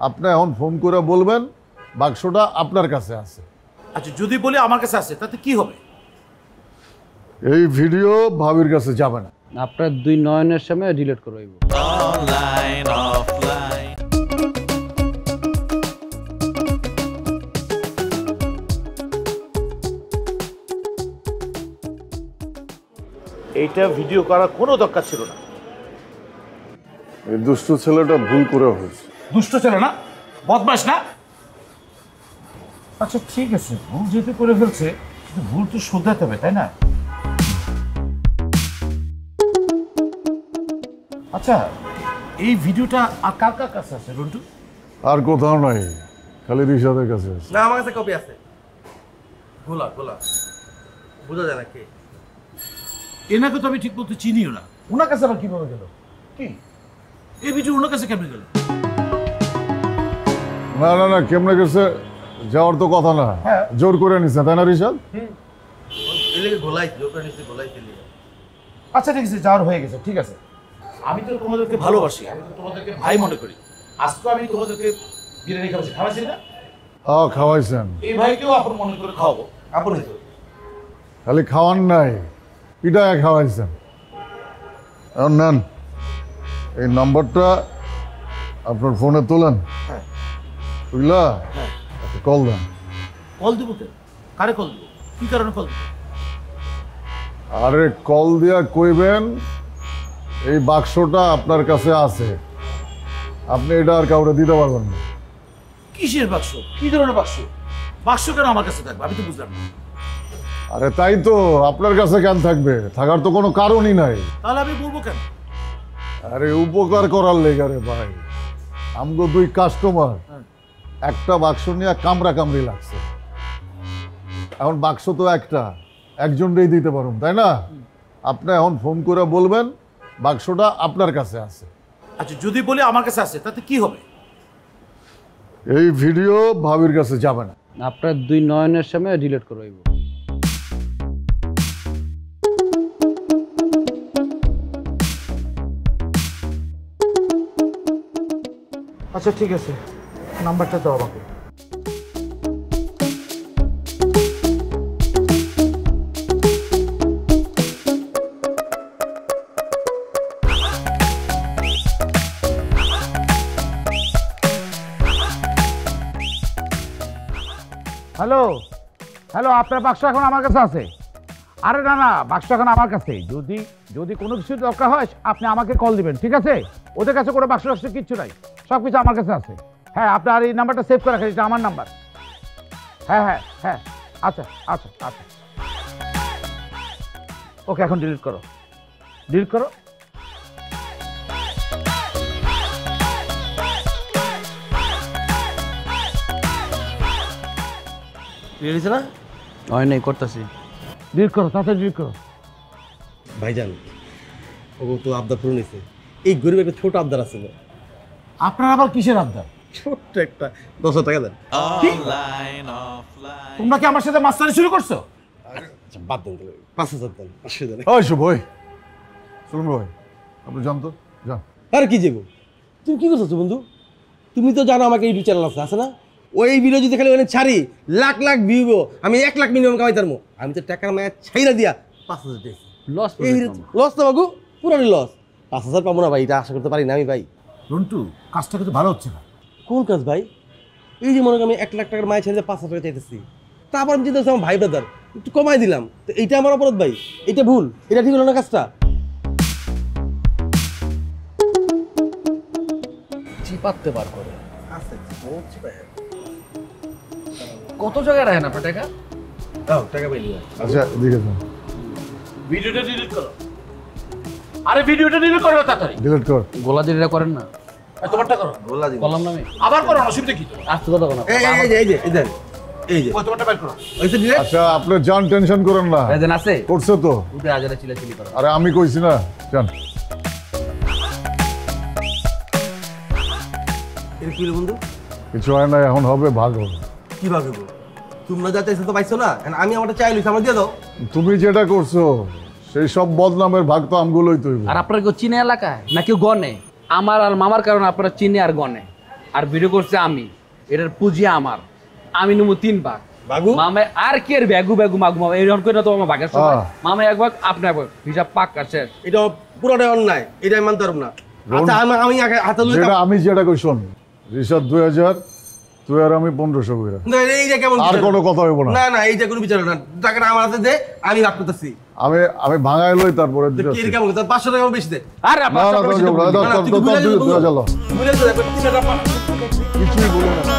আপনি এখন ফোন করে বলবেন বাক্সটা আপনার কাছে আছে। আচ্ছা যদি বলি আমার কাছে আছে তাতে কি হবে? এই ভিডিও ভাবির কাছে যাবে না। আপনার 2 নয়নের সামনে ডিলিট করে হইব। অনলাইন অফলাইন এইটা ভিডিও করার কোনো দরকার ছিল না। এই দুষ্ট ছেলেটা ভুল করে হয়েছে। দুষ্ট ছিল না, বদমাশ না। আচ্ছা ঠিক আছে, ভুল যেহেতু করে ফেলছে ভুল তো শোধরাতে হবে, তাই না? আচ্ছা এই ভিডিওটা আর কার কার কাছে আছে রন্টু? আর কোথাও নাই, খালি রিশাদের কাছে আছে। না, আমার কাছে কপি আছে। গোলা গোলা বোঝা যায় না কে। এনাকে তো আমি ঠিক মতো চিনিও না, ওনার কাছে আবার কিভাবে গেল? কি এই ভিডিও ওনার কাছে কেমনে গেল? না না না, কেমনে গেছে যাওয়ার তো কথা না। হ্যাঁ। জোর করে নিছে, তাই না রিশাদ? এলাকে গোলাইছিল, ওখানে নিচে গোলাইছিল। আচ্ছা ঠিক আছে, যাওয়ার হয়ে গেছে, ঠিক আছে। আমি তো তোমাদেরকে ভালোবাসি, আমি তো তোমাদেরকে ভাই মনে করি। আজকে আমি তোমাদেরকে বিরিয়ানি খাওয়াচ্ছি না? হ্যাঁ খাওয়াইছেন। এই ভাইকেও আপন মনে করে খাওয়াবো। আপনি তো খালি খাওয়ান নাই, পিঠায় খাওয়াইছেন। এখন নেন, এই নম্বরটা আপনার ফোনে তোলেন। হ্যাঁ। বুঝলা? কল দেন। কল দেবো কেন? কারে কল দেবো? কি কারণে কল দেবো? আরে কল দিয়া কইবেন এই বাক্সটা আপনার কাছে আছে, আপনি এটা আর কাউরে দিতে পারবেন না। কিসের বাক্স? কি ধরনের বাক্স? বাক্স কেন আমার কাছে থাকবে? আমি তো বুঝলাম না। আরে তাই তো, আপনার কাছে কেন থাকবে? থাকার তো কোনো কারণই নাই। তাহলে আমি বলবো কেন? আরে উপকার করার লেগে রে ভাই, আমগো 2 কাস্টমার একটা বাক্স নিয়ে কামড়া কামড়ি লাগছে। এখন বাক্স তো একটা, একজনকেই দিতে পারুন, তাই না? আপনি এখন ফোন করে বলবেন বাক্সটা আপনার কাছে আছে। আচ্ছা যদি বলি আমার কাছে আছে তাতে কি হবে? এই ভিডিও ভাবির কাছে যাবে না। আপনার 2 নয়নের সামনে ডিলিট করে হইব। আচ্ছা ঠিক আছে, নাম্বারটা দাও আমাকে। হ্যালো হ্যালো, আপনার বাক্স এখন আমার কাছে আছে? আরে না না, বাক্স এখন আমার কাছে। যদি যদি কোনো কিছু দরকার হয় আপনি আমাকে কল দিবেন, ঠিক আছে? ওদের কাছে কোনো বাক্স বাক্স কিচ্ছু নাই, সব কিছু আমার কাছে আছে। হ্যাঁ, আপনার এই নাম্বারটা সেভ করে রাখেন, এটা আমার নাম্বার। হ্যাঁ হ্যাঁ হ্যাঁ, আচ্ছা আচ্ছা আচ্ছা, ওকে এখন ডিলিট করো, ডিলিট করো। রেডিছে না? হয় নাই, করতেছি। ডিলিট করো, তাড়াতাড়ি ডিলিট করো। ভাইজান ও তো আবদার পূরণ হয়েছে। এই গরিব একটা ছোট আবদার আছে। আপনার আবার কিসের আবদার? ছোট্ট একটা 10,000 টাকা দেন। অনলাইন অফলাইন তোমরা কি আমার সাথে মাস্তানি শুরু করছো? আচ্ছা বাদ দেন, 5,000 দেন, 500 দেন। ওই শুভ, ওই শুনুন ভাই, আপনি জান তো, যান। আরে কি যাবো, তুমি কি করছো বন্ধু? তুমি তো জানো আমাকে ইউটিউব চ্যানেল আছে না? ওই ভিডিও যদি খালি ওখানে ছাড়ি লাখ লাখ ভিউ, আমি 1 লাখ মিনিমাম কামাই তারমো। আমি তো টাকার মায়া ছাইরা দিয়া 5,000 দিয়েছি। লস লস তো বাবু, পুরানি লস। 5,000 পাবো না ভাই, এটা আশা করতে পারি না আমি ভাই। রন্টু কাজটা কিন্তু ভালো হচ্ছে না। কোন কাজ ভাই? এই যে মনে করি আমি 1 লাখ টাকার মায়া ছেড়ে 5,000 টাকা চাইতেছি, তারপর আমি চিন্তা করছি আমার ভাই ব্রাদার একটু কমাই দিলাম, তো এইটা আমার অপরাধ ভাই? এটা ভুল, এটা ঠিক হলো না কাজটা? চিপাতে পার করে কত জায়গায় রাখেন আপনার টাকা? দাও টাকা পাইলি। আচ্ছা দিকে যান, ভিডিওটা ডিলিট করো। আরে ভিডিওটা ডিলিট করো তাড়াতাড়ি। ডিলিট কর। গোলা দিলে করেন না? তোমারটা করো। গোলা দিন বললাম না আমি, আবার করো, অসুবিধা কি? আসতে কথা বলো। এই যে এই যে ওই তোমারটা বের করো। ওইটা দিলে আচ্ছা আপনি যান, টেনশন করেন না, প্রেজেন্ট আছে করছে তো। উঠে আজারে চিলাচিলি করো। আরে আমি কইছি না, যান। এর কি হলো বন্ধু? কিছু হয় না, এখন হবে ভাগ হবে। কি ভাববো? তোমরা যা চাইছো তো পাইছো না, আমি আমারটা চাই লইছি, আমার দিয়ে দাও। তুমি যেটা করছো সেই সব বদনামের ভাগ তো আমগুলোই তৈরি। আর আপনার কেউ চিনে এলাকায় না কেউ গনে? আমার আর মামার কারণে আপনারা চিনে আর গনে। আর ভিডিও করছে আমি, এটার পুঁজি আমার, আমি নেবো 3 ভাগ। বাগু মামা আর কি এর ব্যাগু ব্যাগু মাগু মামা এরকম করে না তো আমার ভাগের সময়। মামা 1 ভাগ আপনি 1 ভাগ, হিসাব পাক্কা শেষ। এটা পুরোটাই অন্যায়, এটা আমি মানতে পারবো না। আচ্ছা আমি আগে হাতে লই যেটা আমি যেটা কই শোন, রিসাদ 2000, তুই আর আমি 1500 কইরা। না এই যে কেমন আর বিচার? কোনো কথা হইব না। না না এই যে কোনো বিচার না, টাকাটা আমার হাতে দে, আমি ভাগ করতেছি। আমি ভাঙাই লই তারপরে তো দিতেছি। কি কেমন কথা? 500 টাকা বেশি দে। আরে না না, আপনার তুই না, তুই কি বুঝালি? চলো বুঝালি তো, কিছুই বলে না।